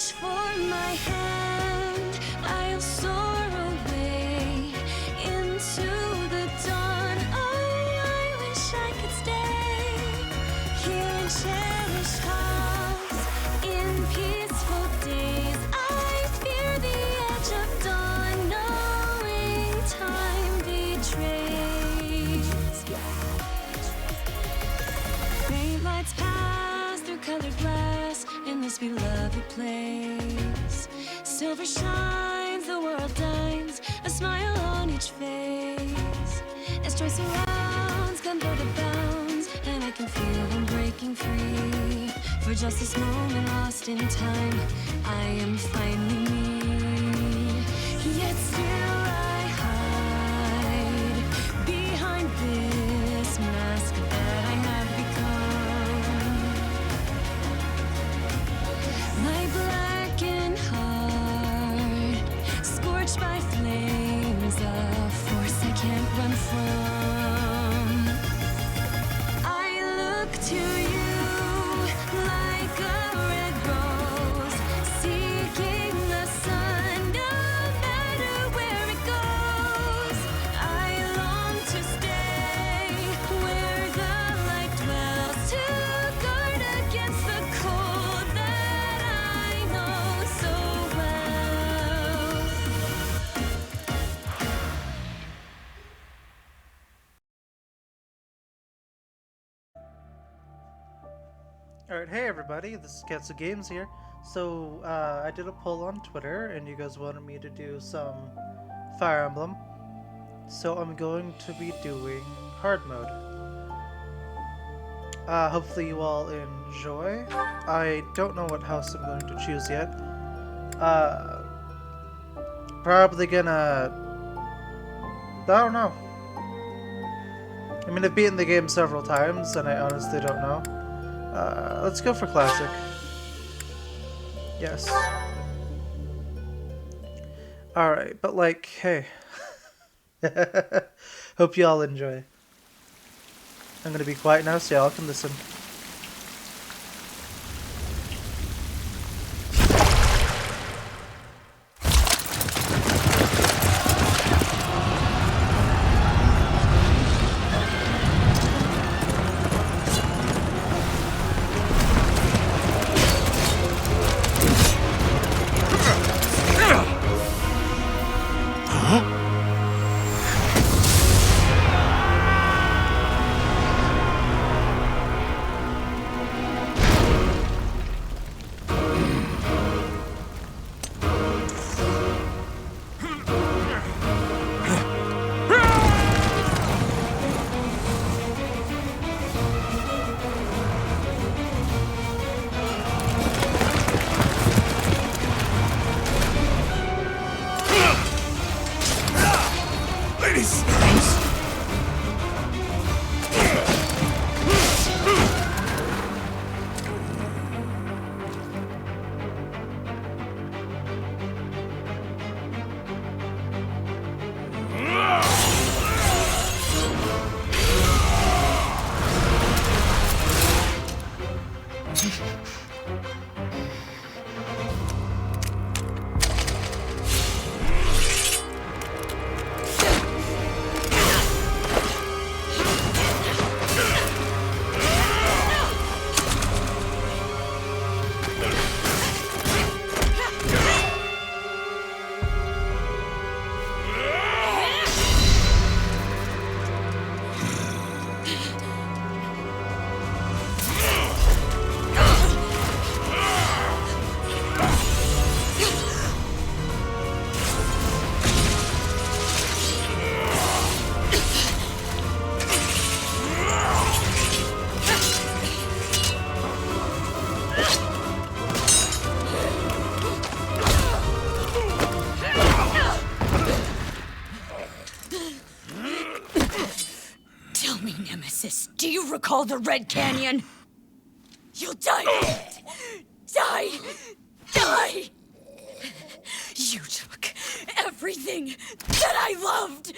reach for my hand, I'll soar away into the dawn. Oh, I wish I could stay here and cherish hearts in peaceful days. I fear the edge of dawn, knowing time betrays. Faint lights pass through colored glass in this beloved place. Silver shines, the world dines, a smile on each face. As joy surrounds, come go to bounds, and I can feel them breaking free. For just this moment lost in time, I am finally me. Yet still I hide behind this mask that I have become. My blackened heart, scorched by flames, a force I can't run from. I look to you like a red rose, seeking the sun, no matter where it goes. I long to stay where the light dwells, to guard against the cold that I know so well. Alright, hey everybody, this is Katsu Games here. So, I did a poll on Twitter, and you guys wanted me to do some Fire Emblem. So I'm going to be doing hard mode. Hopefully you all enjoy. I don't know what house I'm going to choose yet. Probably gonna... I don't know. I mean, I've beaten the game several times, and I honestly don't know. Let's go for classic. Yes. Alright, but like, hey. Hope you all enjoy. I'm gonna be quiet now so y'all can listen. Do you recall the Red Canyon? You'll die! Die! Die! You took everything that I loved!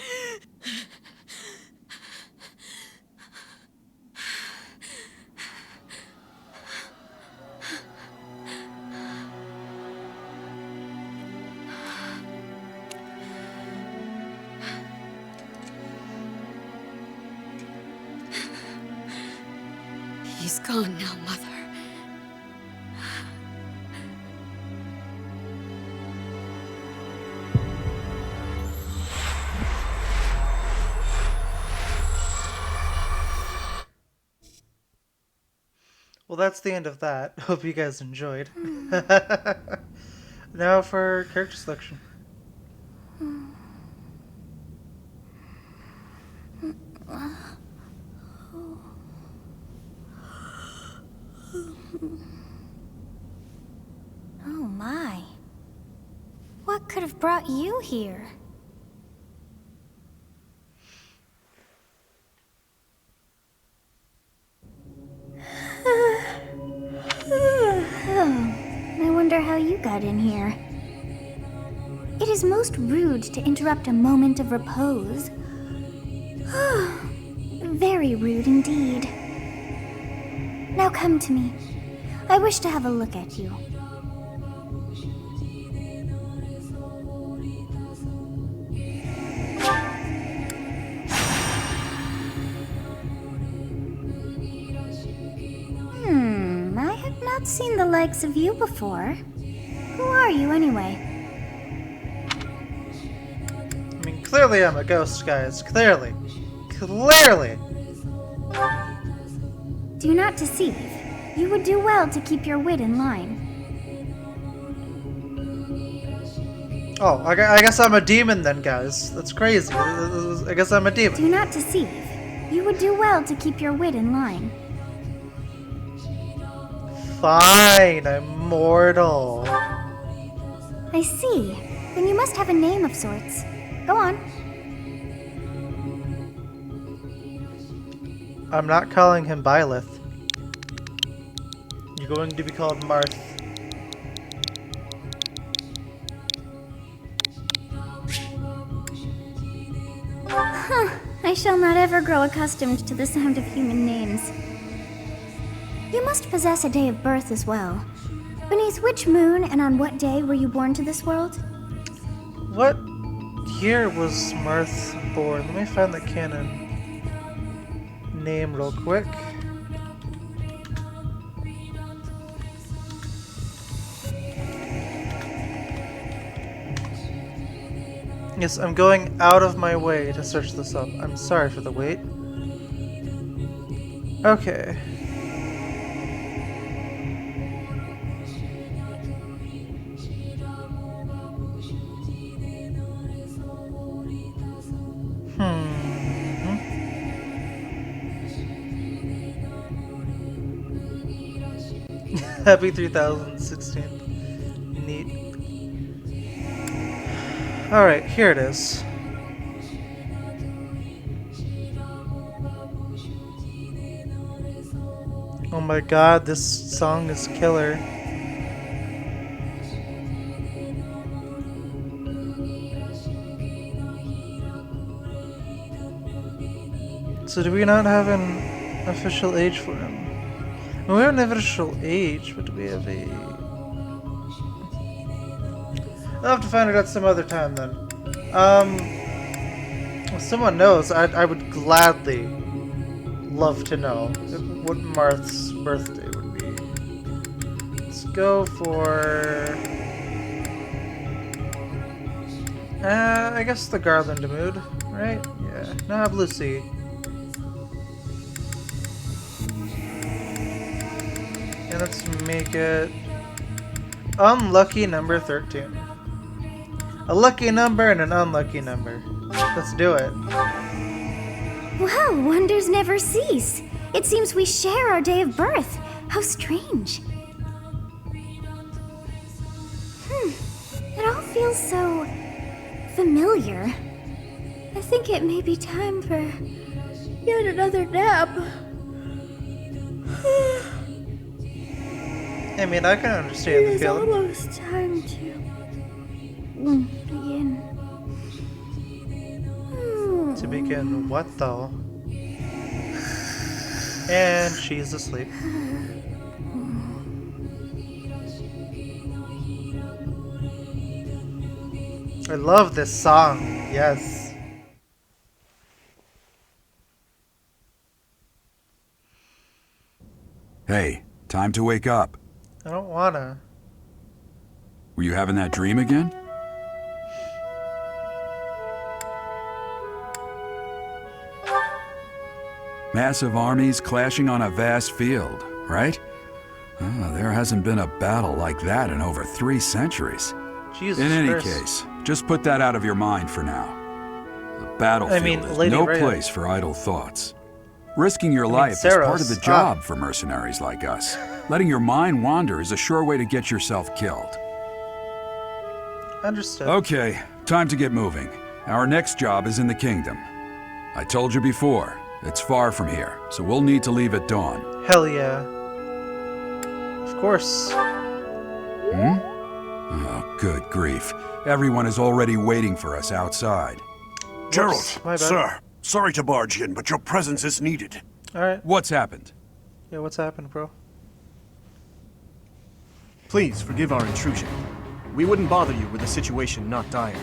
He's gone now, Mother. Well, that's the end of that. Hope you guys enjoyed. Now for character selection. Oh my. What could have brought you here? I wonder how you got in here. It is most rude to interrupt a moment of repose. Very rude indeed. Now come to me. I wish to have a look at you. I have not seen the likes of you before. Who are you anyway? I mean, clearly I'm a ghost, guys. Clearly. Clearly! Do not deceive. You would do well to keep your wit in line. Oh, I guess I'm a demon then, guys. That's crazy. I guess I'm a demon. Do not deceive. You would do well to keep your wit in line. Fine, I'm mortal. I see. Then you must have a name of sorts. Go on. I'm not calling him Byleth. You're going to be called Marth. I shall not ever grow accustomed to the sound of human names. You must possess a day of birth as well. Beneath which moon and on what day were you born to this world? What year was Marth born? Let me find the canon name real quick. Yes, I'm going out of my way to search this up. I'm sorry for the wait. Okay. Happy 3016. Neat. Alright, here it is. Oh my god, this song is killer. So do we not have an official age for him? We don't have an official age, but do we have a... I'll have to find it out some other time then. If someone knows, I would gladly love to know what Marth's birthday would be. Let's go for... I guess the Garland mood, right? Yeah. Nah, Blue Sea. And let's make it unlucky number 13. A lucky number and an unlucky number. Let's do it. Well, wonders never cease. It seems we share our day of birth. How strange. It all feels so familiar. I think it may be time for yet another nap. I mean, I can understand the feeling. It is almost time to begin. To begin what, though? And she's asleep. I love this song. Yes. Hey, time to wake up. I don't wanna. Were you having that dream again? Massive armies clashing on a vast field, right? There hasn't been a battle like that in over 3 centuries. Jesus In any Christ. case, just put that out of your mind for now. The battlefield is Lady no Rhea. place for idle thoughts. Risking your mean, life is part of the Saros. job for mercenaries like us. Letting your mind wander is a sure way to get yourself killed. Understood. Okay, time to get moving. Our next job is in the kingdom. I told you before, it's far from here, so we'll need to leave at dawn. Hell yeah. Of course. Oh, good grief. Everyone is already waiting for us outside. Gerald, my bad. sir, sorry to barge in, but your presence is needed. Alright. What's happened? Yeah, what's happened, bro? Please forgive our intrusion. We wouldn't bother you were the situation not dire.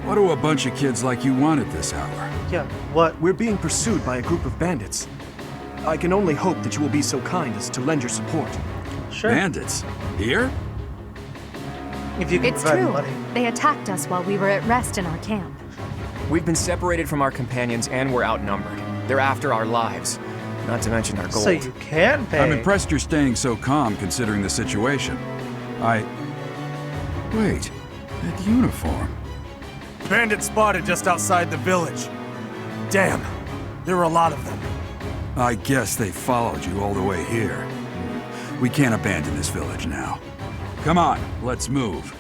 What do a bunch of kids like you want at this hour? Yeah, what? We're being pursued by a group of bandits. I can only hope that you will be so kind as to lend your support. Sure. Bandits? Here? If you can It's provide true. money. They attacked us while we were at rest in our camp. We've been separated from our companions and we're outnumbered. They're after our lives, not to mention our gold. So you can pay. I'm impressed you're staying so calm considering the situation. Wait, that uniform. Bandits spotted just outside the village. Damn, there were a lot of them. I guess they followed you all the way here. We can't abandon this village now. Come on, let's move.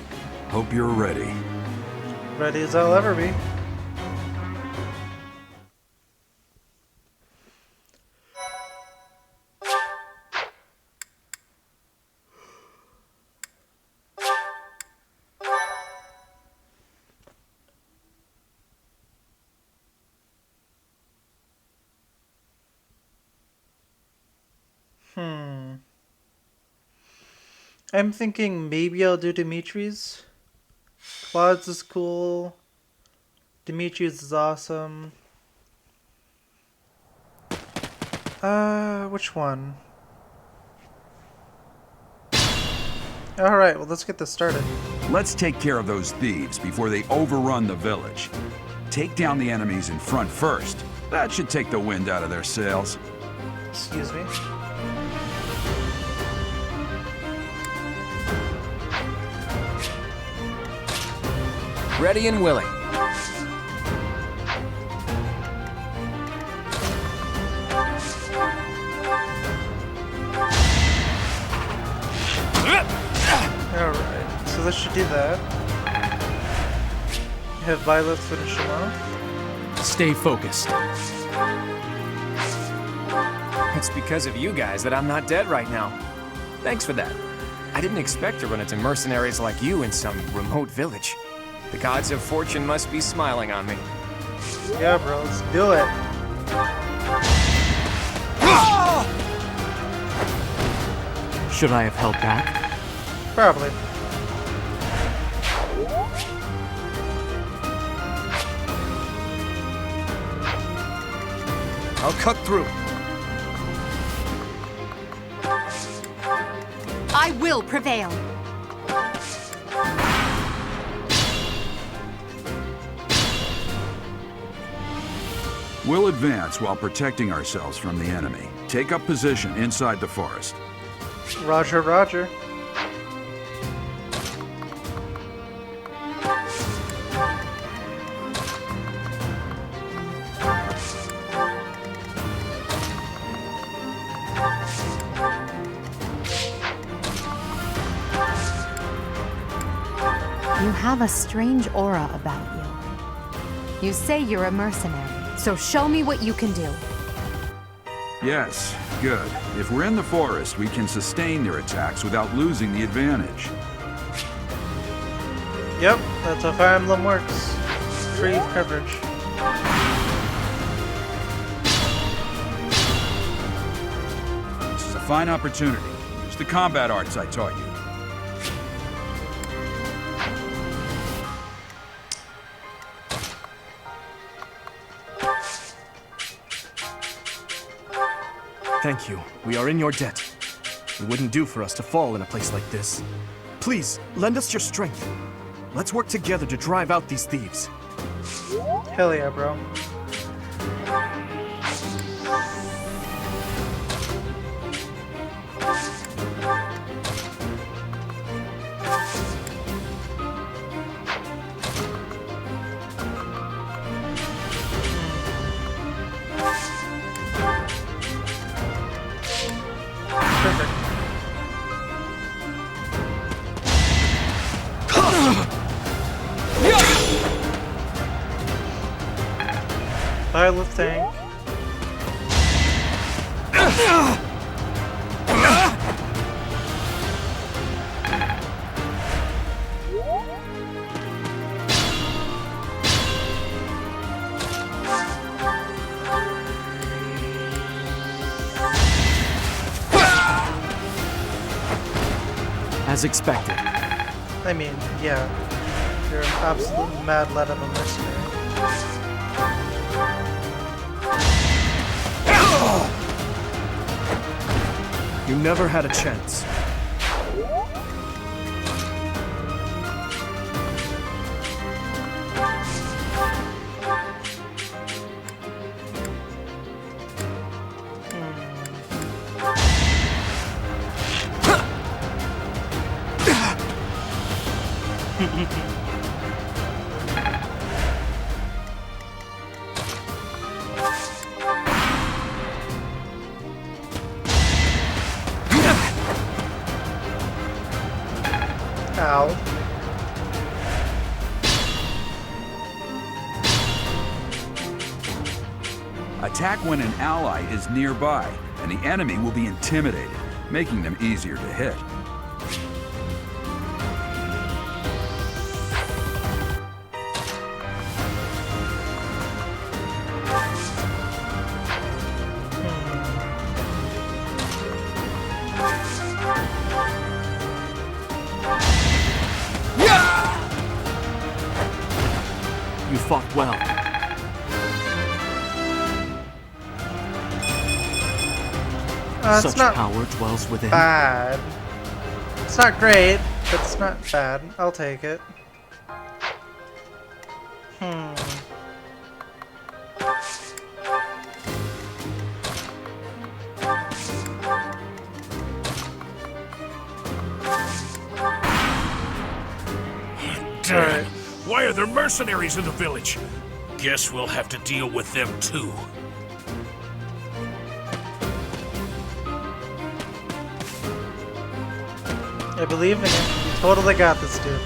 Hope you're ready. Ready as I'll ever be. I'm thinking maybe I'll do Dimitri's. Claude's is cool. Dimitri's is awesome. Which one? Alright, well let's get this started. Let's take care of those thieves before they overrun the village. Take down the enemies in front first. That should take the wind out of their sails. Excuse me. Ready and willing. Alright, so this should do that. Have Violet finish him off. Stay focused. It's because of you guys that I'm not dead right now. Thanks for that. I didn't expect to run into mercenaries like you in some remote village. The gods of fortune must be smiling on me. Yeah, bro, let's do it. Should I have held back? Probably. I'll cut through. I will prevail. We'll advance while protecting ourselves from the enemy. Take up position inside the forest. Roger, roger. You have a strange aura about you. You say you're a mercenary, so show me what you can do. Yes, good. If we're in the forest, we can sustain their attacks without losing the advantage. Yep, that's how Fire Emblem works. Free coverage. This is a fine opportunity. Use the combat arts I taught you. Thank you. We are in your debt. It wouldn't do for us to fall in a place like this. Please, lend us your strength. Let's work together to drive out these thieves. Hell yeah, bro. Perfect. Pilot tank. As expected. I mean, yeah. You're an absolute mad lad of a mercenary. You never had a chance. Ow. Attack when an ally is nearby, and the enemy will be intimidated, making them easier to hit. You fought well. It's Such not power dwells within. bad. It's not great, but it's not bad. I'll take it. Damn! Why are there mercenaries in the village? Guess we'll have to deal with them too. I believe in you. You totally got this, dude.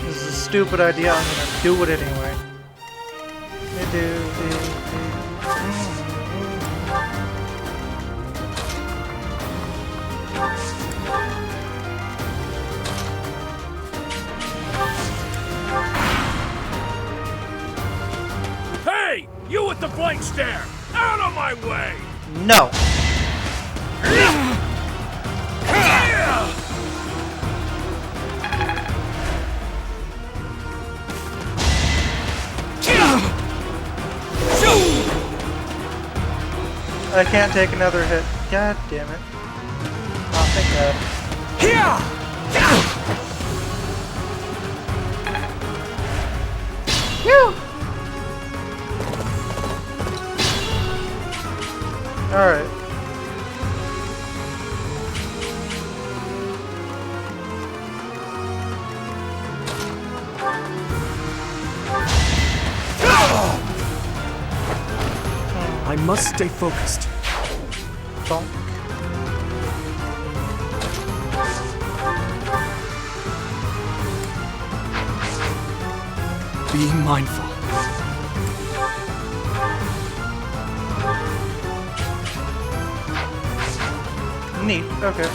This is a stupid idea. I'm gonna do it anyway. Hey! You with the blank stare! Out of my way! No. I can't take another hit. God damn it. Oh, thank God. Phew! Alright. I must stay focused. Bonk. Being mindful. Neat. Okay.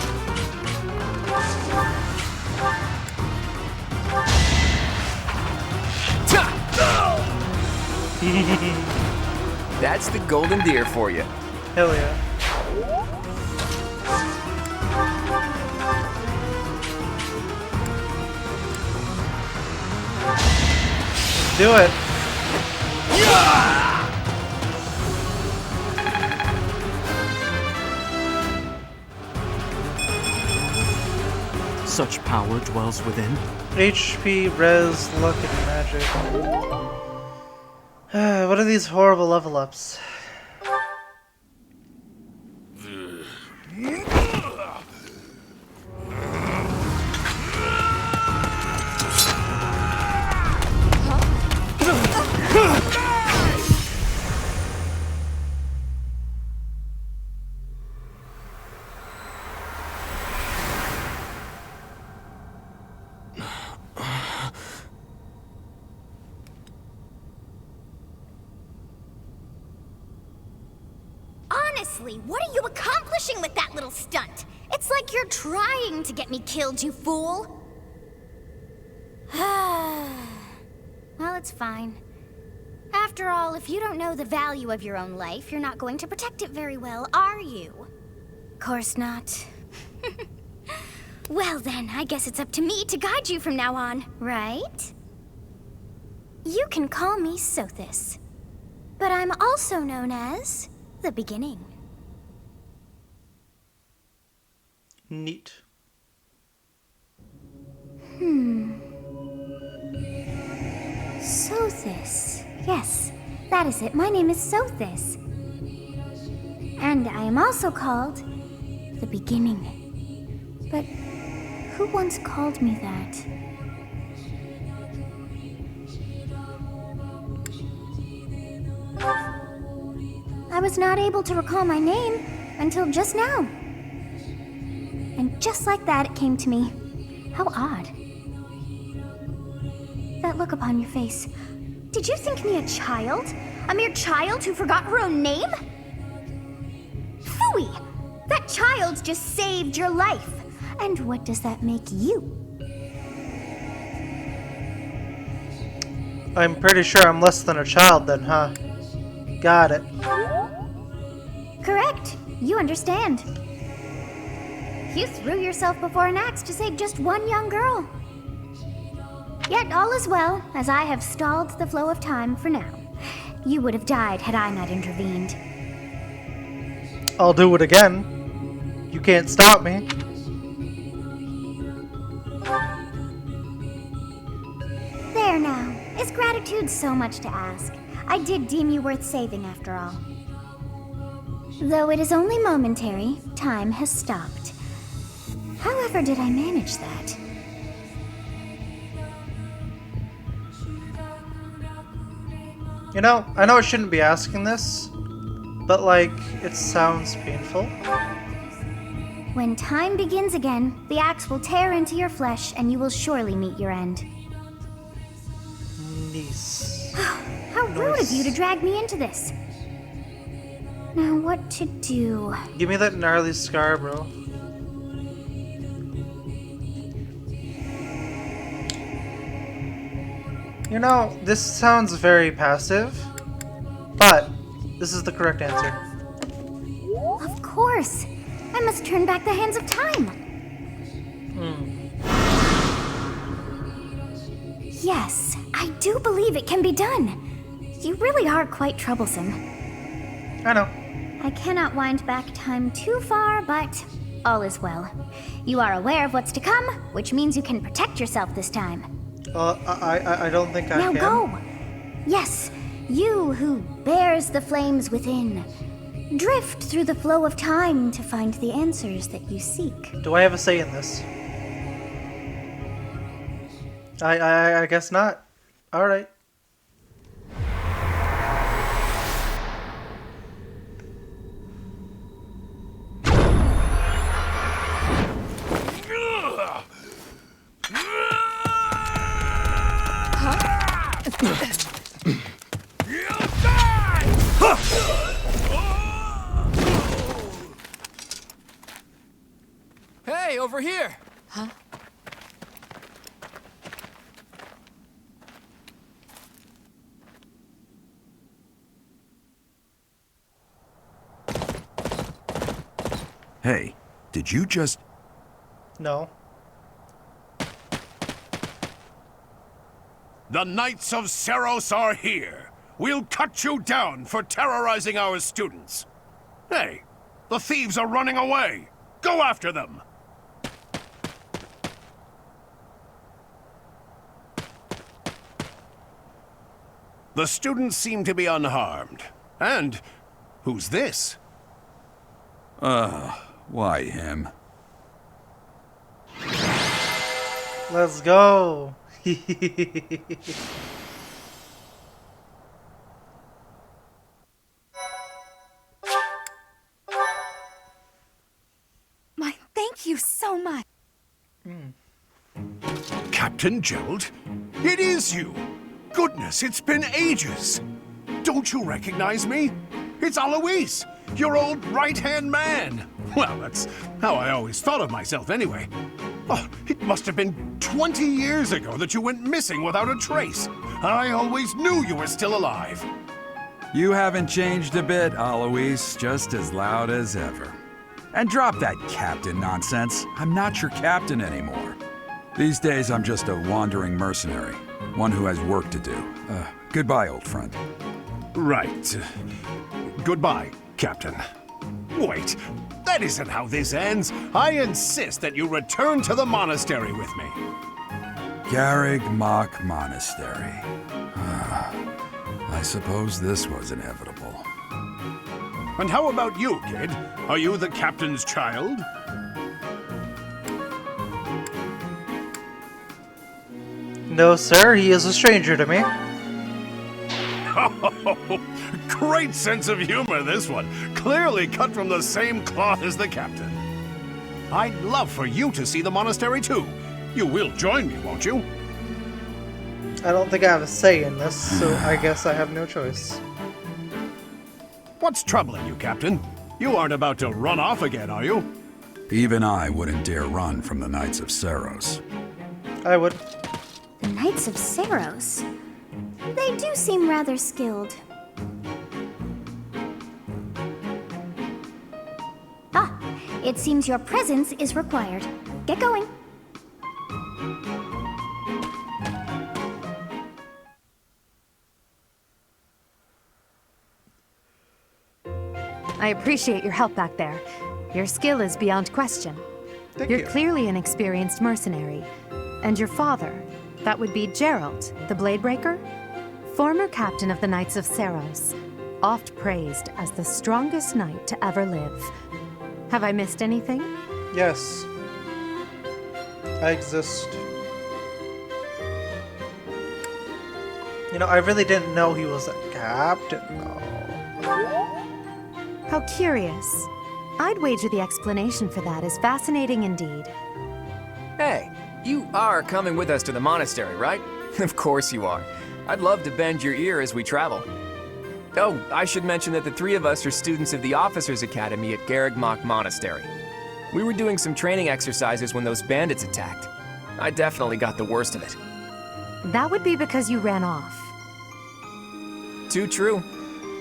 That's the golden deer for you. Hell yeah. Do it. Such power dwells within. HP, res, luck, and magic. What are these horrible level ups? Honestly, what are you accomplishing with that little stunt? It's like you're trying to get me killed, you fool. Well, it's fine. After all, if you don't know the value of your own life, you're not going to protect it very well, are you? Course not. Well then, I guess it's up to me to guide you from now on, right? You can call me Sothis, but I'm also known as the Beginning. Neat. Sothis. Yes, that is it. My name is Sothis. And I am also called the Beginning. But who once called me that? I was not able to recall my name until just now. And just like that, it came to me. How odd. That look upon your face. Did you think me a child? A mere child who forgot her own name? Phooey! That child just saved your life. And what does that make you? I'm pretty sure I'm less than a child then, huh? Got it. Correct. You understand. You threw yourself before an axe to save just one young girl. Yet all is well, as I have stalled the flow of time for now. You would have died had I not intervened. I'll do it again. You can't stop me. There now. Is gratitude so much to ask? I did deem you worth saving after all. Though it is only momentary, time has stopped. However did I manage that? You know, I know I shouldn't be asking this, but like, it sounds painful. When time begins again, the axe will tear into your flesh and you will surely meet your end. Nice. How rude of you to drag me into this. Now what to do? Give me that gnarly scar, bro. You know, this sounds very passive, but this is the correct answer. Of course. I must turn back the hands of time. Yes, I do believe it can be done. You really are quite troublesome. I know. I cannot wind back time too far, but all is well. You are aware of what's to come, which means you can protect yourself this time. I don't think I Now can. go! Yes, you who bears the flames within. Drift through the flow of time to find the answers that you seek. Do I have a say in this? I guess not. Alright. Hey, over here! Huh? Hey, did you just... No. The Knights of Seros are here. We'll cut you down for terrorizing our students. Hey, the thieves are running away. Go after them. The students seem to be unharmed. And who's this? Why him? Let's go. My thank you so much. Captain Gerald? It is you! Goodness, it's been ages! Don't you recognize me? It's Alois, your old right-hand man! Well, that's how I always thought of myself anyway. Oh, it must have been 20 years ago that you went missing without a trace. I always knew you were still alive. You haven't changed a bit, Alois, just as loud as ever. And drop that captain nonsense. I'm not your captain anymore. These days, I'm just a wandering mercenary. One who has work to do. Goodbye, old friend. Right. Goodbye, Captain. Wait, that isn't how this ends. I insist that you return to the monastery with me. Garrig Mach Monastery. I suppose this was inevitable. And how about you, kid? Are you the captain's child? No, sir, he is a stranger to me. Oh, great sense of humor, this one. Clearly cut from the same cloth as the captain. I'd love for you to see the monastery too. You will join me, won't you? I don't think I have a say in this, so I guess I have no choice. What's troubling you, Captain? You aren't about to run off again, are you? Even I wouldn't dare run from the Knights of Seros. I would. The Knights of Seros. They do seem rather skilled. Ah, it seems your presence is required. Get going. I appreciate your help back there. Your skill is beyond question. Thank You're you. clearly an experienced mercenary. And your father, that would be Gerald, the Bladebreaker? Former captain of the Knights of Seros, oft praised as the strongest knight to ever live. Have I missed anything? Yes. I exist. You know, I really didn't know he was a captain, though. How curious. I'd wager the explanation for that is fascinating indeed. Hey, you are coming with us to the monastery, right? Of course you are. I'd love to bend your ear as we travel. Oh, I should mention that the three of us are students of the Officers' Academy at Garrig Mach Monastery. We were doing some training exercises when those bandits attacked. I definitely got the worst of it. That would be because you ran off. Too true.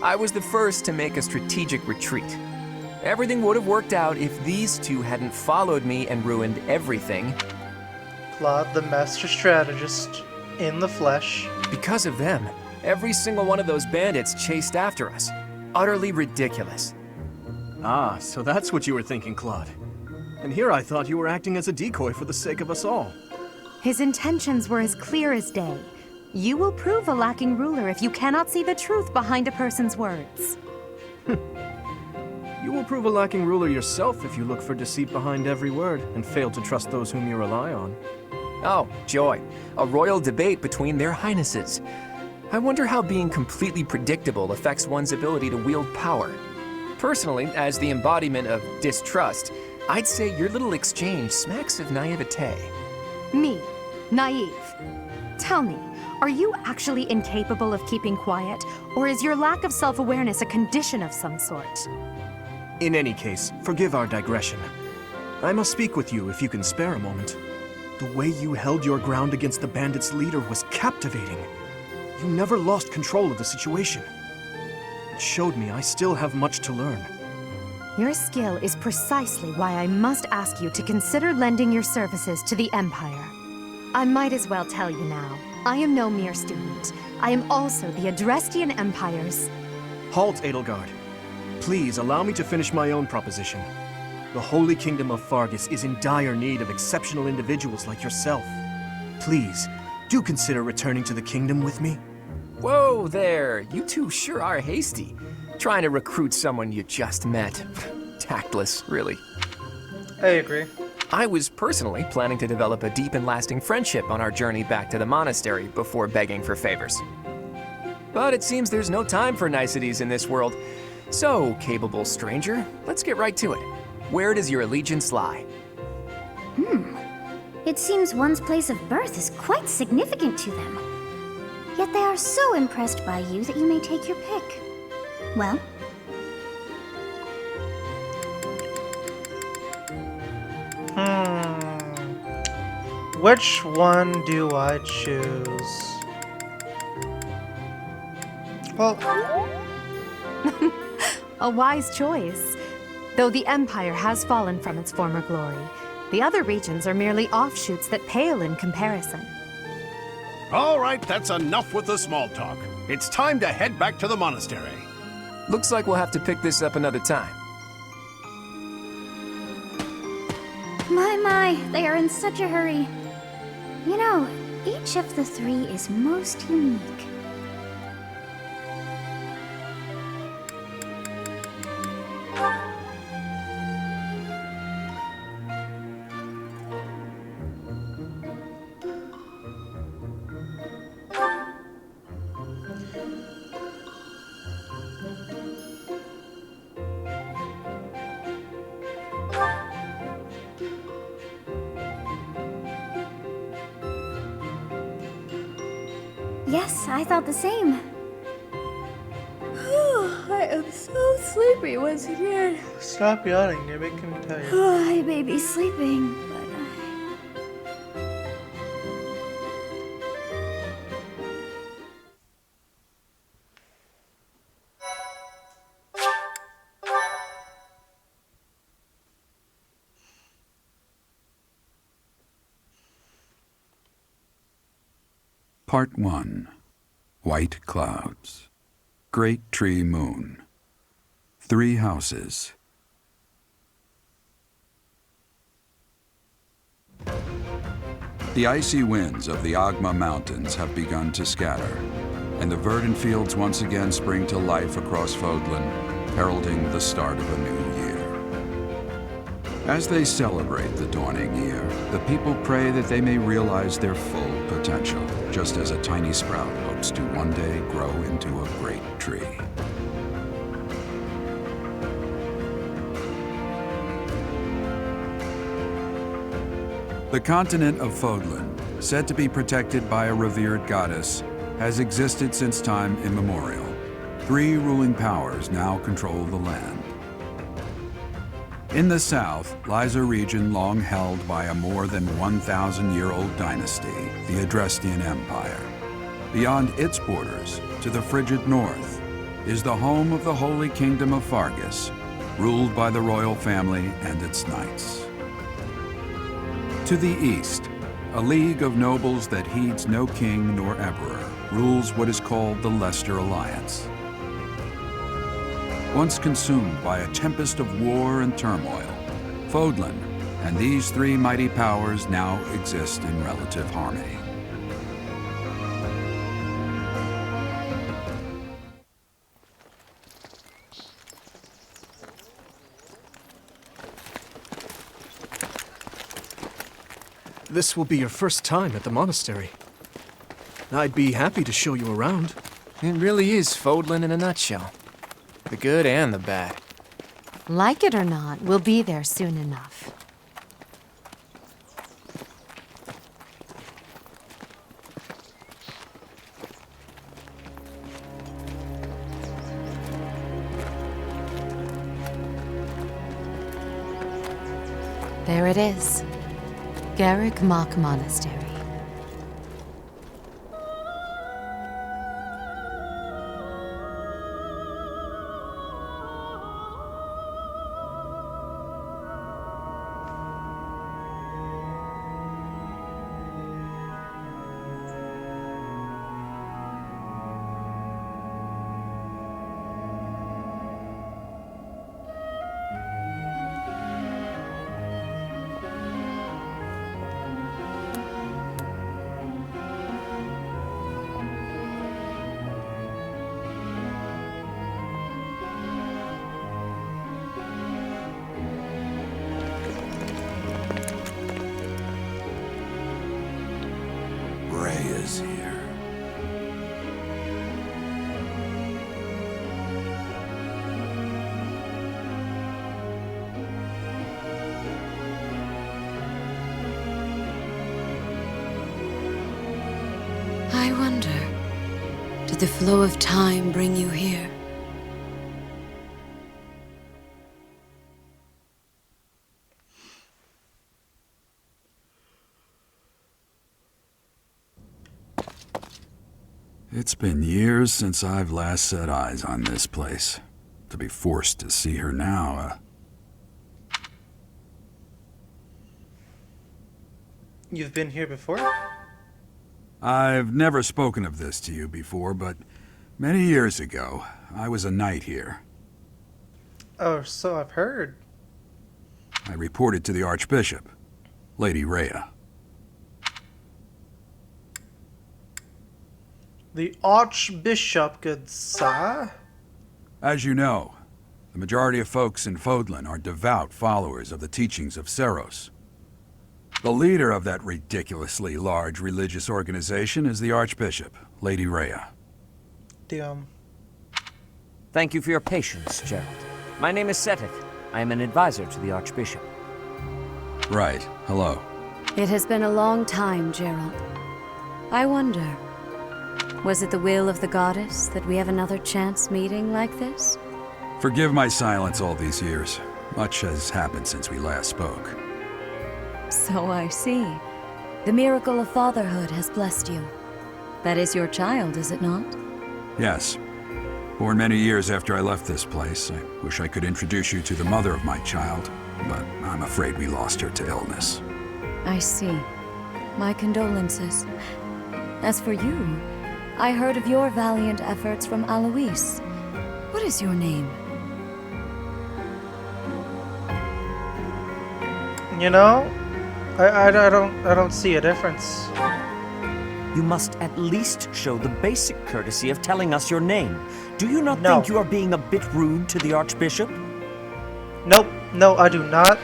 I was the first to make a strategic retreat. Everything would have worked out if these two hadn't followed me and ruined everything. Claude, the master strategist, in the flesh. Because of them, every single one of those bandits chased after us. Utterly ridiculous. Ah, so that's what you were thinking, Claude. And here I thought you were acting as a decoy for the sake of us all. His intentions were as clear as day. You will prove a lacking ruler if you cannot see the truth behind a person's words. You will prove a lacking ruler yourself if you look for deceit behind every word and fail to trust those whom you rely on. Oh, joy. A royal debate between their highnesses. I wonder how being completely predictable affects one's ability to wield power. Personally, as the embodiment of distrust, I'd say your little exchange smacks of naivete. Me, naive. Tell me, are you actually incapable of keeping quiet, or is your lack of self-awareness a condition of some sort? In any case, forgive our digression. I must speak with you if you can spare a moment. The way you held your ground against the bandits' leader was captivating. You never lost control of the situation. It showed me I still have much to learn. Your skill is precisely why I must ask you to consider lending your services to the Empire. I might as well tell you now, I am no mere student. I am also the Adrestian Empire's... Halt, Edelgard. Please allow me to finish my own proposition. The Holy Kingdom of Fargus is in dire need of exceptional individuals like yourself. Please, do consider returning to the kingdom with me. Whoa there, you two sure are hasty. Trying to recruit someone you just met. Tactless, really. I agree. I was personally planning to develop a deep and lasting friendship on our journey back to the monastery before begging for favors. But it seems there's no time for niceties in this world. So, capable stranger, let's get right to it. Where does your allegiance lie? It seems one's place of birth is quite significant to them. Yet they are so impressed by you that you may take your pick. Well, Which one do I choose? Well, A wise choice. Though the Empire has fallen from its former glory, the other regions are merely offshoots that pale in comparison. All right, that's enough with the small talk. It's time to head back to the monastery. Looks like we'll have to pick this up another time. my, they are in such a hurry. You know, each of the three is most unique. Yes, I thought the same. I am so sleepy once again. stop yawning, you're making me tired. I may be sleeping, but Part 1. White Clouds. Great Tree Moon. 3 houses. The icy winds of the Agma Mountains have begun to scatter, and the verdant fields once again spring to life across Fodlan, heralding the start of a new year. As they celebrate the dawning year, the people pray that they may realize their full potential, just as a tiny sprout hopes to one day grow into a great tree. The continent of Fodlan, said to be protected by a revered goddess, has existed since time immemorial. 3 ruling powers now control the land. In the south lies a region long held by a more than 1,000-year-old dynasty, the Adrestian Empire. Beyond its borders, to the frigid north, is the home of the Holy Kingdom of Fargus, ruled by the royal family and its knights. To the east, a league of nobles that heeds no king nor emperor rules what is called the Leicester Alliance. Once consumed by a tempest of war and turmoil, Fodlan and these 3 mighty powers now exist in relative harmony. This will be your first time at the monastery. I'd be happy to show you around. It really is Fodlan in a nutshell. The good and the bad. Like it or not, we'll be there soon enough. There it is. Garrick Mock Monastery. Rhea's here. I wonder, did the flow of time bring you here? It's been years since I've last set eyes on this place. To be forced to see her now, You've been here before? I've never spoken of this to you before, but many years ago, I was a knight here. Oh, so I've heard. I reported to the Archbishop, Lady Rhea. The Archbishop, good sir. As you know, the majority of folks in Fodlan are devout followers of the teachings of Seros. The leader of that ridiculously large religious organization is the Archbishop, Lady Rhea. Damn. Thank you for your patience, Gerald. My name is Seteth. I am an advisor to the Archbishop. Right. Hello. It has been a long time, Gerald. I wonder, was it the will of the goddess that we have another chance meeting like this? Forgive my silence all these years. Much has happened since we last spoke. So I see. The miracle of fatherhood has blessed you. That is your child, is it not? Yes. Born many years after I left this place, I wish I could introduce you to the mother of my child, but I'm afraid we lost her to illness. I see. My condolences. As for you, I heard of your valiant efforts from Alois. What is your name? You know, I don't see a difference. You must at least show the basic courtesy of telling us your name. Do you not No. think you are being a bit rude to the Archbishop? Nope, no, I do not.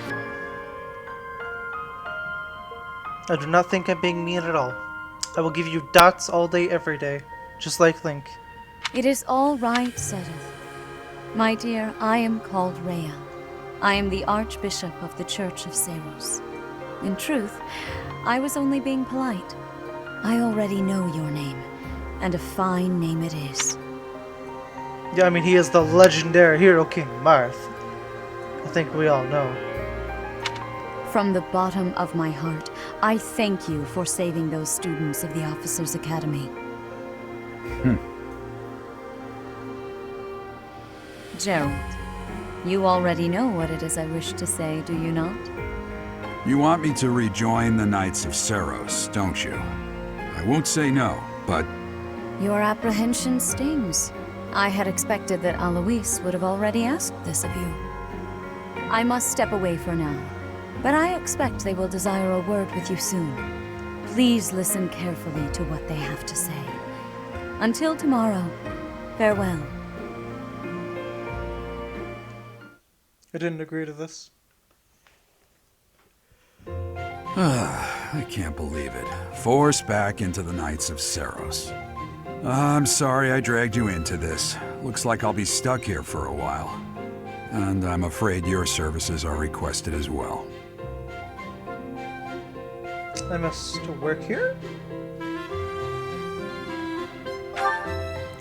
I do not think I'm being mean at all. I will give you dots all day, every day, just like Link. It is all right, Seteth. My dear, I am called Rhea. I am the Archbishop of the Church of Seros. In truth, I was only being polite. I already know your name, and a fine name it is. Yeah, I mean, he is the legendary Hero King Marth. I think we all know. From the bottom of my heart, I thank you for saving those students of the Officers' Academy. Gerald, you already know what it is I wish to say, do you not? You want me to rejoin the Knights of Seros, don't you? I won't say no, but Your apprehension stings. I had expected that Alois would have already asked this of you. I must step away for now, but I expect they will desire a word with you soon. Please listen carefully to what they have to say. Until tomorrow, farewell. I didn't agree to this. I can't believe it. Forced back into the Knights of Seros. I'm sorry I dragged you into this. Looks like I'll be stuck here for a while. And I'm afraid your services are requested as well. I must work here?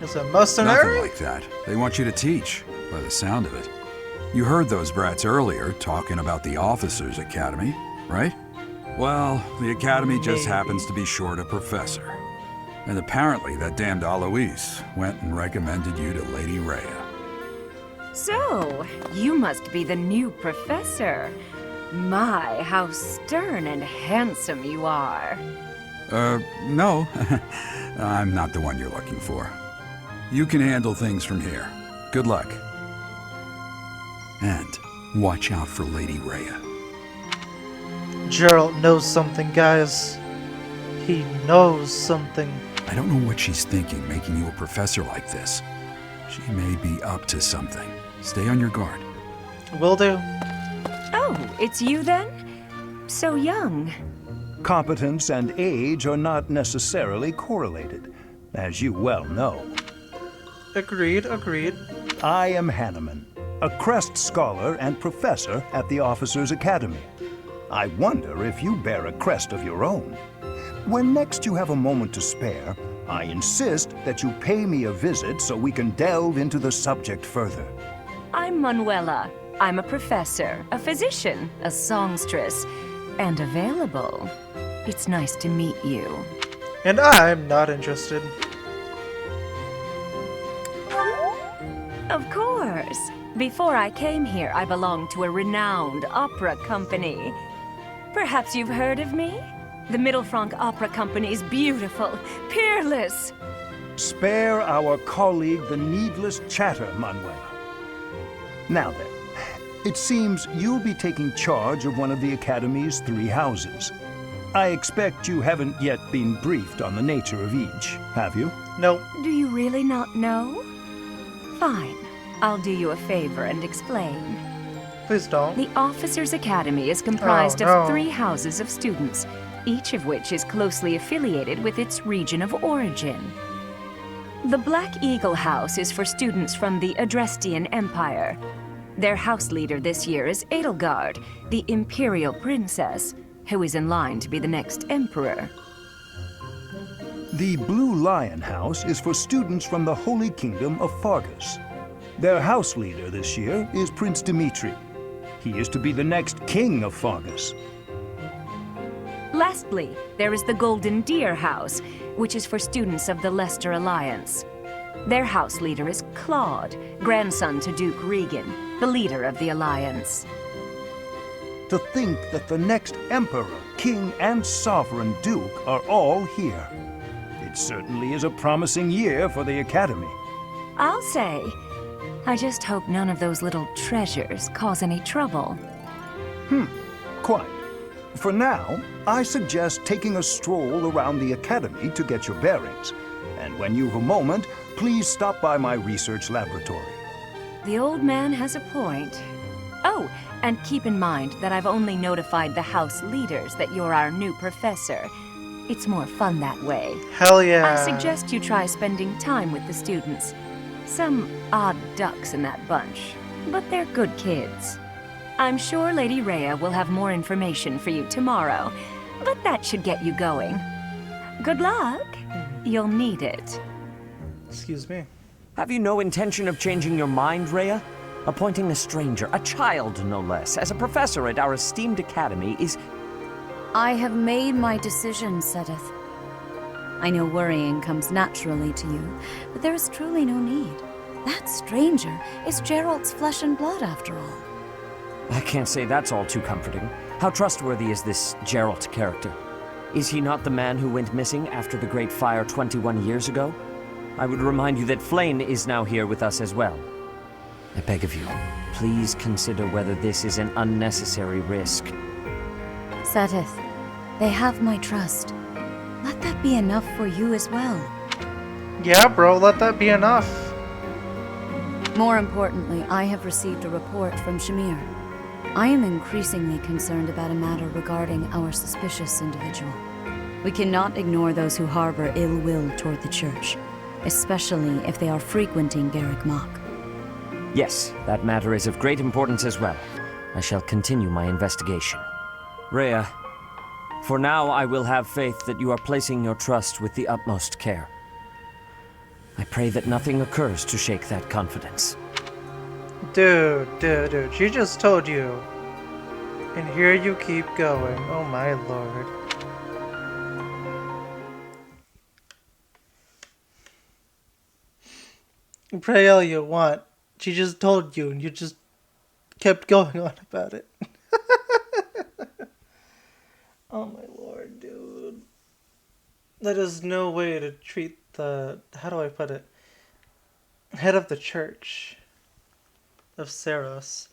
As a mercenary? Nothing like that. They want you to teach, by the sound of it. You heard those brats earlier talking about the Officers' Academy, right? Well, the Academy just happens to be short a professor. And apparently that damned Alois went and recommended you to Lady Rhea. So, you must be the new professor. My, how stern and handsome you are. No. I'm not the one you're looking for. You can handle things from here. Good luck. And watch out for Lady Rhea. Geralt knows something, guys. He knows something. I don't know what she's thinking, making you a professor like this. She may be up to something. Stay on your guard. Will do. Oh, it's you then? So young. Competence and age are not necessarily correlated, as you well know. Agreed, agreed. I am Hanneman, a Crest Scholar and Professor at the Officers' Academy. I wonder if you bear a crest of your own. When next you have a moment to spare, I insist that you pay me a visit so we can delve into the subject further. I'm Manuela. I'm a professor, a physician, a songstress, and available. It's nice to meet you. And I'm not interested. Of course. Before I came here, I belonged to a renowned opera company. Perhaps you've heard of me? The Middlefranc Opera Company is beautiful, peerless. Spare our colleague the needless chatter, Manuela. Now then, it seems you'll be taking charge of one of the Academy's 3 houses. I expect you haven't yet been briefed on the nature of each, have you? Nope. Do you really not know? Fine. I'll do you a favor and explain. Please don't. The Officers' Academy is comprised no. of 3 houses of students, each of which is closely affiliated with its region of origin. The Black Eagle House is for students from the Adrestian Empire. Their house leader this year is Edelgard, the Imperial Princess, who is in line to be the next Emperor. The Blue Lion House is for students from the Holy Kingdom of Fargus. Their house leader this year is Prince Dimitri. He is to be the next king of Fargus. Lastly, there is the Golden Deer House, which is for students of the Leicester Alliance. Their house leader is Claude, grandson to Duke Regan, the leader of the Alliance. To think that the next Emperor, King, and Sovereign Duke are all here. It certainly is a promising year for the Academy. I'll say. I just hope none of those little treasures cause any trouble. Quite. For now, I suggest taking a stroll around the Academy to get your bearings. And when you've a moment, please stop by my research laboratory. The old man has a point. Oh, and keep in mind that I've only notified the house leaders that you're our new professor. It's more fun that way. Hell yeah. I suggest you try spending time with the students. Some odd ducks in that bunch, but they're good kids. I'm sure Lady Rhea will have more information for you tomorrow, but that should get you going. Good luck. You'll need it. Excuse me. Have you no intention of changing your mind, Rhea? Appointing a stranger, a child no less, as a professor at our esteemed academy is... I have made my decision, Sedith. I know worrying comes naturally to you, but there is truly no need. That stranger is Geralt's flesh and blood, after all. I can't say that's all too comforting. How trustworthy is this Geralt character? Is he not the man who went missing after the Great Fire 21 years ago? I would remind you that Flayn is now here with us as well. I beg of you, please consider whether this is an unnecessary risk. Sedith, they have my trust. Let that be enough for you as well. Yeah, bro, let that be enough. More importantly, I have received a report from Shamir. I am increasingly concerned about a matter regarding our suspicious individual. We cannot ignore those who harbor ill will toward the Church, especially if they are frequenting Garrick Mach. Yes, that matter is of great importance as well. I shall continue my investigation. Rhea, for now I will have faith that you are placing your trust with the utmost care. I pray that nothing occurs to shake that confidence. Dude, she just told you. And here you keep going. Oh my lord. Pray all you want. She just told you and you just kept going on about it. Oh my lord, dude. That is no way to treat the, how do I put it? Head of the church of Saros.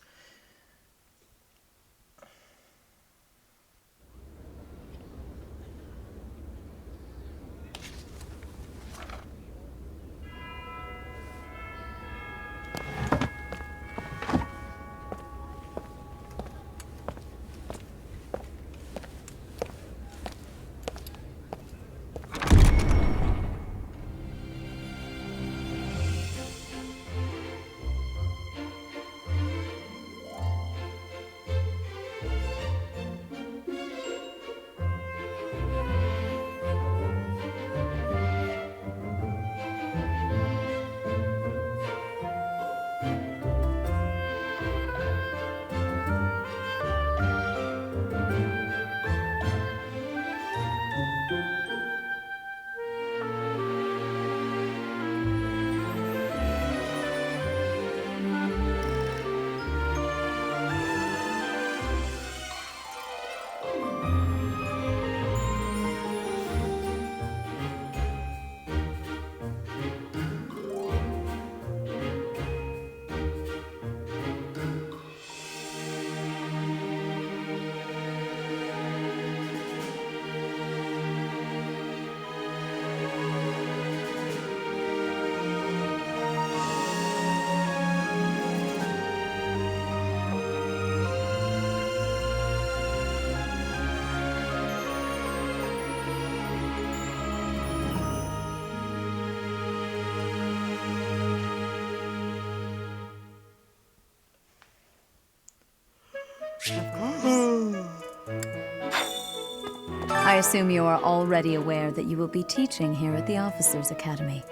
I assume you are already aware that you will be teaching here at the Officers' Academy,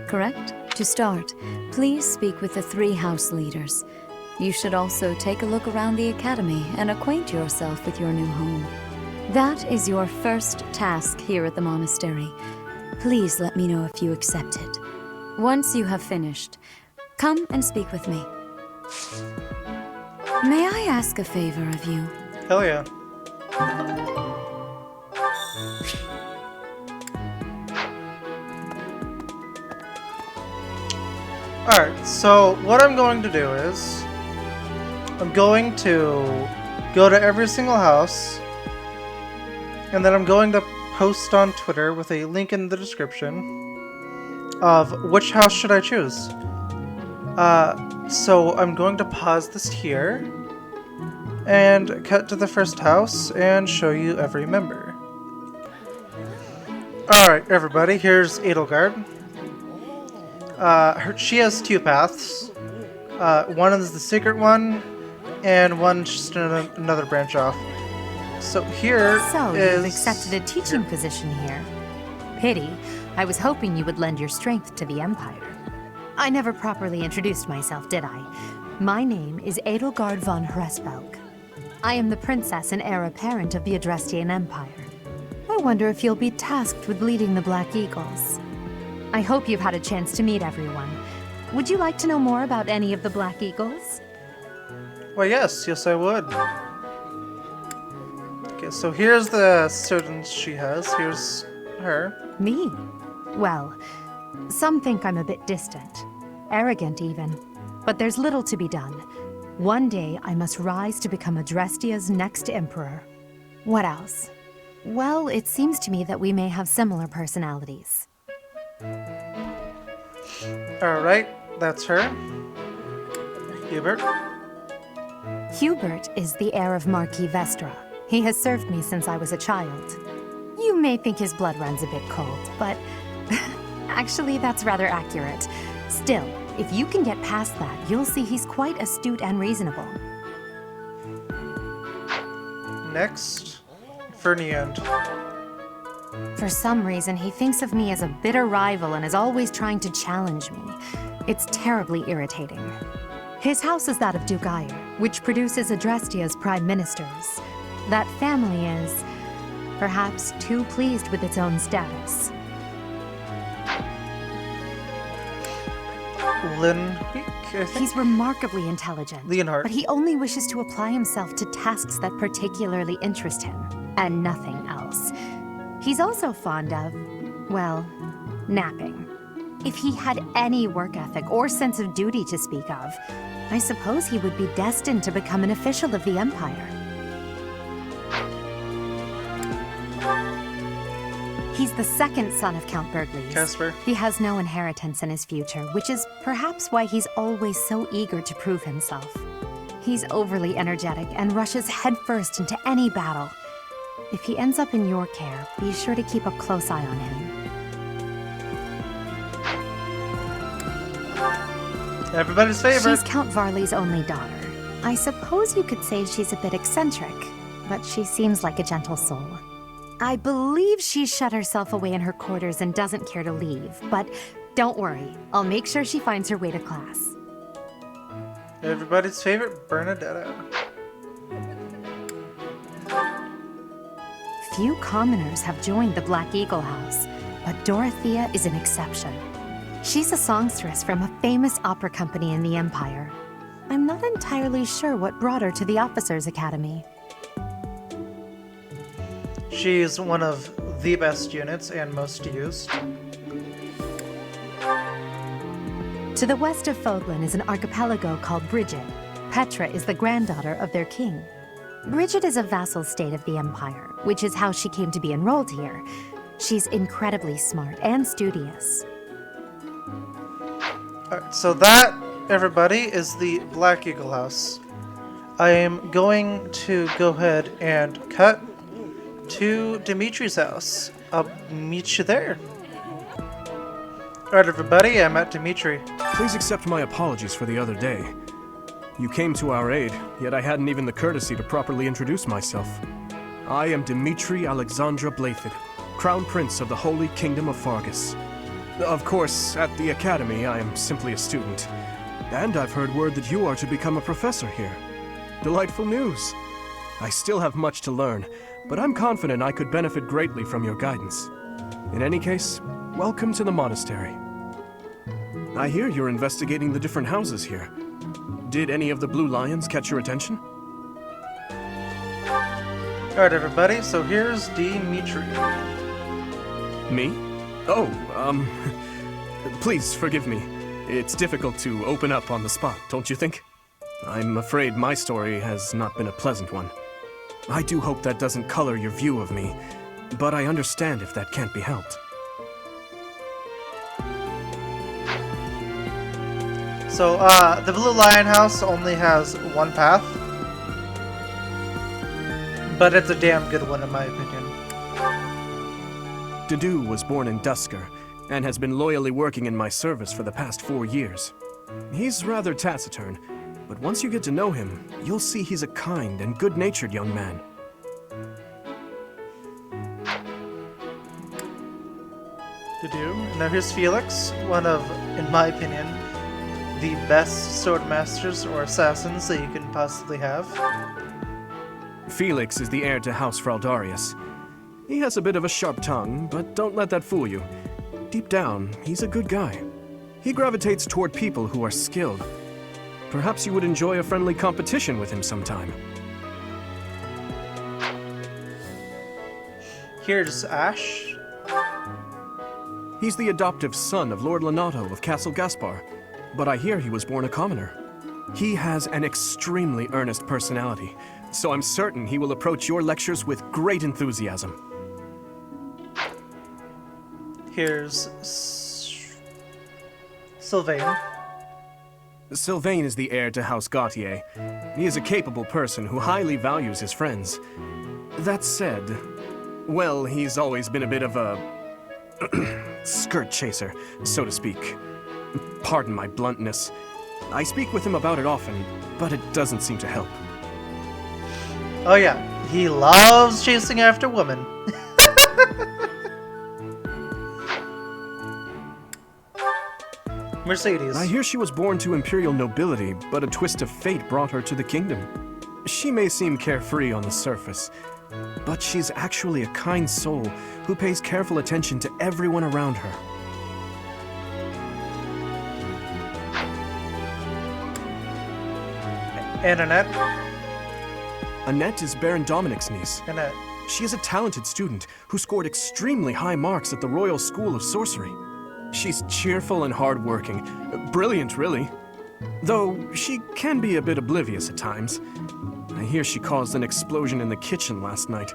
correct? To start, please speak with the 3 house leaders. You should also take a look around the academy and acquaint yourself with your new home. That is your first task here at the monastery. Please let me know if you accept it. Once you have finished, come and speak with me. May I ask a favor of you? Hell yeah. Alright, so what I'm going to do is I'm going to go to every single house and then I'm going to post on Twitter with a link in the description of which house should I choose. So I'm going to pause this here and cut to the first house and show you every member. Alright, everybody, here's Edelgard. She has 2 paths. One is the secret one, and one's just another branch off. So here So, is... you've accepted a teaching position here. Pity. I was hoping you would lend your strength to the Empire. I never properly introduced myself, did I? My name is Edelgard von Hresbelk. I am the princess and heir apparent of the Adrestian Empire. I wonder if you'll be tasked with leading the Black Eagles. I hope you've had a chance to meet everyone. Would you like to know more about any of the Black Eagles? Well, yes I would. Okay, so here's the students she has. Here's her. Me? Well, some think I'm a bit distant. Arrogant, even. But there's little to be done. One day, I must rise to become Adrestia's next emperor. What else? Well, it seems to me that we may have similar personalities. Alright, that's her. Hubert. Hubert is the heir of Marquis Vestra. He has served me since I was a child. You may think his blood runs a bit cold, but actually that's rather accurate. Still, if you can get past that, you'll see he's quite astute and reasonable. Next, Ferdinand. For some reason, he thinks of me as a bitter rival and is always trying to challenge me. It's terribly irritating. His house is that of Dugair, which produces Adrestia's prime ministers. That family is, perhaps, too pleased with its own status. He's remarkably intelligent, Leonhardt. but he only wishes to apply himself to tasks that particularly interest him, and nothing else. He's also fond of, well, napping. If he had any work ethic or sense of duty to speak of, I suppose he would be destined to become an official of the Empire. He's the second son of Count Bergliez. Casper. He has no inheritance in his future, which is perhaps why he's always so eager to prove himself. He's overly energetic and rushes headfirst into any battle. If he ends up in your care, be sure to keep a close eye on him. Everybody's favorite. She's Count Varley's only daughter. I suppose you could say she's a bit eccentric, but she seems like a gentle soul. I believe she's shut herself away in her quarters and doesn't care to leave, but don't worry, I'll make sure she finds her way to class. Everybody's favorite, Bernadetta. Few commoners have joined the Black Eagle House, but Dorothea is an exception. She's a songstress from a famous opera company in the Empire. I'm not entirely sure what brought her to the Officers' Academy. She's one of the best units and most used. To the west of Foglin is an archipelago called Bridget. Petra is the granddaughter of their king. Bridget is a vassal state of the Empire, which is how she came to be enrolled here. She's incredibly smart and studious. Alright, so that, everybody, is the Black Eagle House. I am going to go ahead and cut to Dimitri's house. I'll meet you there. Alright, everybody, I'm at Dimitri. Please accept my apologies for the other day. You came to our aid, yet I hadn't even the courtesy to properly introduce myself. I am Dimitri Alexandra Blathid, Crown Prince of the Holy Kingdom of Fargus. Of course, at the Academy, I am simply a student. And I've heard word that you are to become a professor here. Delightful news. I still have much to learn, but I'm confident I could benefit greatly from your guidance. In any case, welcome to the monastery. I hear you're investigating the different houses here. Did any of the Blue Lions catch your attention? Alright, everybody, so here's Dimitri. Me? Oh, please forgive me. It's difficult to open up on the spot, don't you think? I'm afraid my story has not been a pleasant one. I do hope that doesn't color your view of me, but I understand if that can't be helped. So, the Blue Lion House only has one path, but it's a damn good one in my opinion. Dedu was born in Dusker, and has been loyally working in my service for the past 4 years. He's rather taciturn, but once you get to know him, you'll see he's a kind and good-natured young man. Now here's Felix, one of, in my opinion, the best swordmasters or assassins that you can possibly have. Felix is the heir to House Fraldarius. He has a bit of a sharp tongue, but don't let that fool you. Deep down, he's a good guy. He gravitates toward people who are skilled. Perhaps you would enjoy a friendly competition with him sometime. Here's Ash. He's the adoptive son of Lord Lenato of Castle Gaspar, but I hear he was born a commoner. He has an extremely earnest personality, so I'm certain he will approach your lectures with great enthusiasm. Here's Sylvain. Sylvain is the heir to House Gautier. He is a capable person who highly values his friends. That said, well, he's always been a bit of a skirt chaser, so to speak. Pardon my bluntness. I speak with him about it often, but it doesn't seem to help. Oh yeah, he loves chasing after women. Mercedes. I hear she was born to imperial nobility, but a twist of fate brought her to the kingdom. She may seem carefree on the surface, but she's actually a kind soul who pays careful attention to everyone around her. And Annette. Annette is Baron Dominic's niece. Annette. She is a talented student who scored extremely high marks at the Royal School of Sorcery. She's cheerful and hardworking. Brilliant, really. Though she can be a bit oblivious at times. I hear she caused an explosion in the kitchen last night.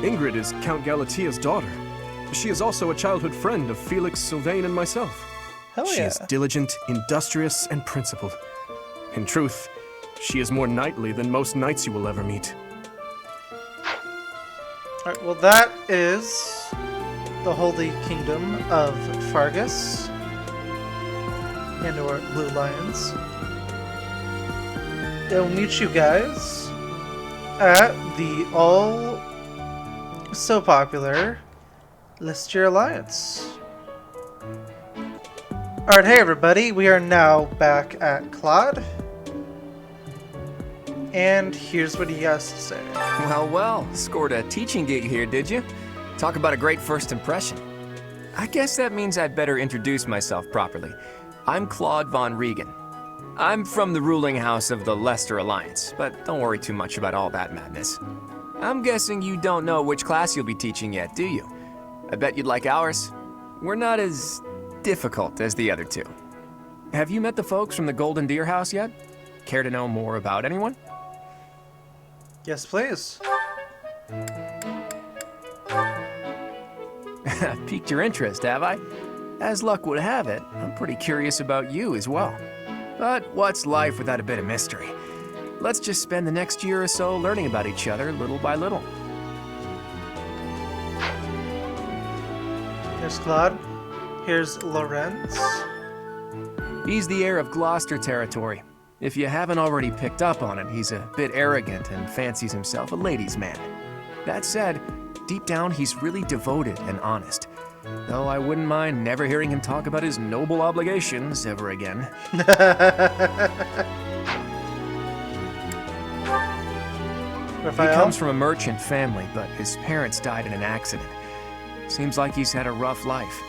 Ingrid is Count Galatia's daughter. She is also a childhood friend of Felix, Sylvain, and myself. Hell She yeah. is diligent, industrious, and principled. In truth, she is more knightly than most knights you will ever meet. Alright, well that is the Holy Kingdom of Fargus and or Blue Lions. They'll meet you guys at the all so popular Lister Alliance. Alright, hey everybody, we are now back at Claude. And here's what he has to say. Well, well, scored a teaching gig here, did you? Talk about a great first impression. I guess that means I'd better introduce myself properly. I'm Claude von Regan. I'm from the ruling house of the Leicester Alliance, but don't worry too much about all that madness. I'm guessing you don't know which class you'll be teaching yet, do you? I bet you'd like ours. We're not as difficult as the other two. Have you met the folks from the Golden Deer House yet? Care to know more about anyone? Yes, please. Piqued your interest, have I? As luck would have it, I'm pretty curious about you as well. But what's life without a bit of mystery? Let's just spend the next year or so learning about each other little by little. Here's Claude. Here's Lorenz. He's the heir of Gloucester territory. If you haven't already picked up on it, he's a bit arrogant and fancies himself a ladies' man. That said, deep down he's really devoted and honest. Though I wouldn't mind never hearing him talk about his noble obligations ever again. He comes from a merchant family, but his parents died in an accident. Seems like he's had a rough life.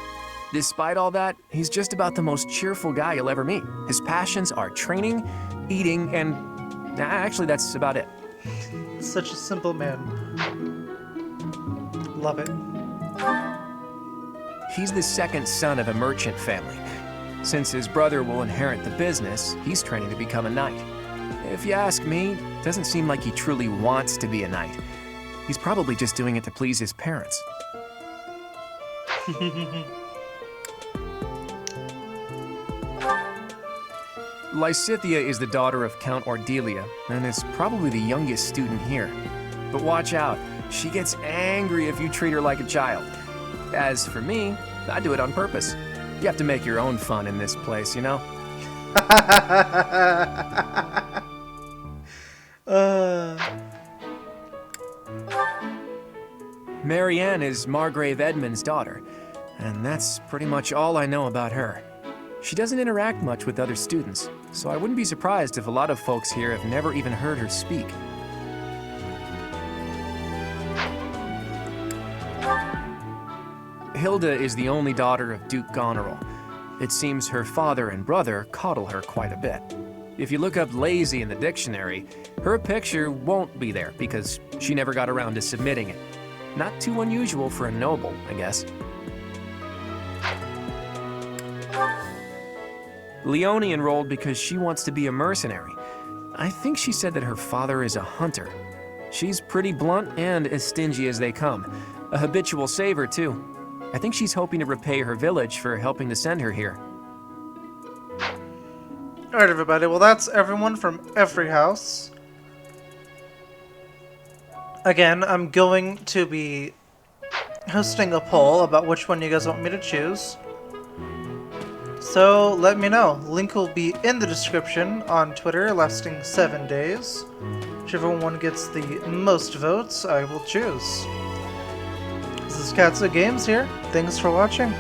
Despite all that, he's just about the most cheerful guy you'll ever meet. His passions are training, eating, and actually that's about it. Such a simple man. Love it. He's the second son of a merchant family. Since his brother will inherit the business, he's training to become a knight. If you ask me, it doesn't seem like he truly wants to be a knight. He's probably just doing it to please his parents. Lysithia is the daughter of Count Ordelia, and is probably the youngest student here. But watch out, she gets angry if you treat her like a child. As for me, I do it on purpose. You have to make your own fun in this place, you know? Marianne is Margrave Edmund's daughter, and that's pretty much all I know about her. She doesn't interact much with other students, so I wouldn't be surprised if a lot of folks here have never even heard her speak. Hilda is the only daughter of Duke Goneril. It seems her father and brother coddle her quite a bit. If you look up lazy in the dictionary, her picture won't be there because she never got around to submitting it. Not too unusual for a noble, I guess. Leone enrolled because she wants to be a mercenary. I think she said that her father is a hunter. She's pretty blunt and as stingy as they come. A habitual saver, too. I think she's hoping to repay her village for helping to send her here. Alright, everybody. Well, that's everyone from every house. Again, I'm going to be hosting a poll about which one you guys want me to choose. So let me know. Link will be in the description on Twitter, lasting 7 days. Whichever one gets the most votes, I will choose. This is Katsu Games here. Thanks for watching.